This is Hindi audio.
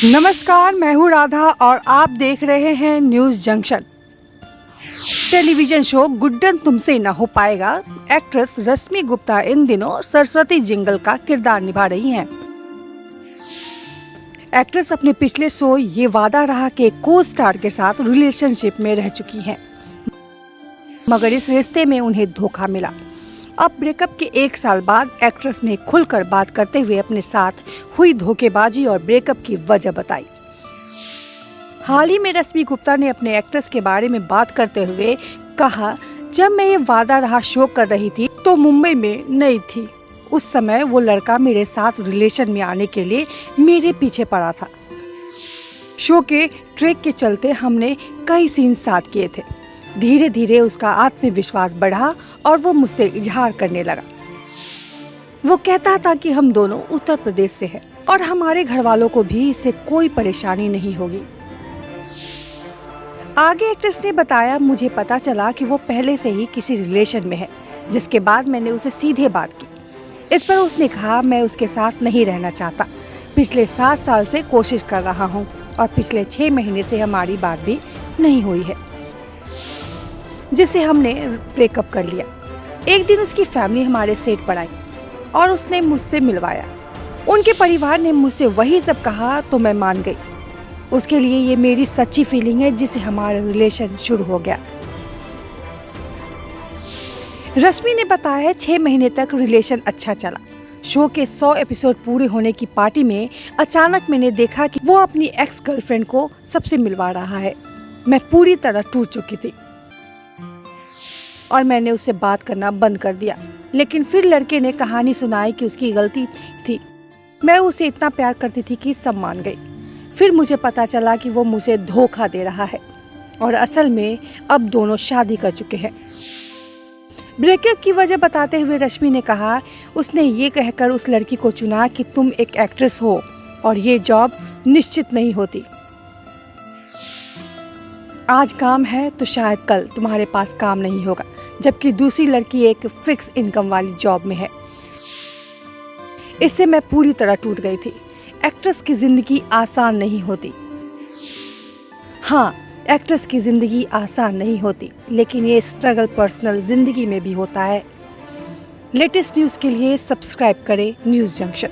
नमस्कार, मैं हूँ राधा और आप देख रहे हैं news junction. Television show Guddan तुमसे न हो पाएगा एक्ट्रेस रश्मि गुप्ता इन दिनों सरस्वती जिंगल का किरदार निभा रही हैं। एक्ट्रेस अपने पिछले शो ये वादा रहा के को स्टार के साथ रिलेशनशिप में रह चुकी हैं, मगर इस रिश्ते में उन्हें धोखा मिला। अब ब्रेकअप के 1 साल बाद एक्ट्रेस ने खुलकर बात करते हुए अपने साथ हुई धोखेबाजी और ब्रेकअप की वजह बताई। हाल ही में रश्मि गुप्ता ने अपने एक्ट्रेस के बारे में बात करते हुए कहा, जब मैं ये वादा रहा शो कर रही थी तो मुंबई में नहीं थी। उस समय वो लड़का मेरे साथ रिलेशन में आने के लिए मेरे पीछे पड़ा था। शो के ट्रैक के चलते हमने कई सीन साथ किए थे। धीरे धीरे उसका आत्मविश्वास बढ़ा और वो मुझसे इजहार करने लगा। वो कहता था कि हम दोनों उत्तर प्रदेश से हैं और हमारे घर वालों को भी इससे कोई परेशानी नहीं होगी। आगे एक्ट्रेस ने बताया, मुझे पता चला कि वो पहले से ही किसी रिलेशन में है, जिसके बाद मैंने उसे सीधे बात की। इस पर उसने कहा, मैं उसके साथ नहीं रहना चाहता। पिछले 7 साल से कोशिश कर रहा हूँ और पिछले 6 महीने से हमारी बात भी नहीं हुई है, जिससे हमने ब्रेकअप कर लिया। एक दिन उसकी फैमिली हमारे सेट पर आई और उसने मुझसे मिलवाया। उनके परिवार ने मुझसे वही सब कहा तो मैं मान गई। उसके लिए ये मेरी सच्ची फीलिंग है जिससे हमारा रिलेशन शुरू हो गया। रश्मि ने बताया, 6 महीने तक रिलेशन अच्छा चला। शो के 100 एपिसोड पूरे होने की पार्टी में अचानक मैंने देखा कि वो अपनी एक्स गर्लफ्रेंड को सबसे मिलवा रहा है। मैं पूरी तरह टूट चुकी थी और मैंने उससे बात करना बंद कर दिया। लेकिन फिर लड़के ने कहानी सुनाई कि उसकी गलती थी। मैं उसे इतना प्यार करती थी कि सब मान गई। फिर मुझे पता चला कि वो मुझे धोखा दे रहा है और असल में अब दोनों शादी कर चुके हैं। ब्रेकअप की वजह बताते हुए रश्मि ने कहा, उसने ये कहकर उस लड़की को चुना कि तुम एक एक्ट्रेस हो और ये जॉब निश्चित नहीं होती। आज काम है तो शायद कल तुम्हारे पास काम नहीं होगा, जबकि दूसरी लड़की एक फिक्स इनकम वाली जॉब में है। इससे मैं पूरी तरह टूट गई थी। एक्ट्रेस की जिंदगी आसान नहीं होती। हाँ, एक्ट्रेस की जिंदगी आसान नहीं होती, लेकिन ये स्ट्रगल पर्सनल जिंदगी में भी होता है। लेटेस्ट न्यूज़ के लिए सब्सक्राइब करें न्यूज़ जंक्शन।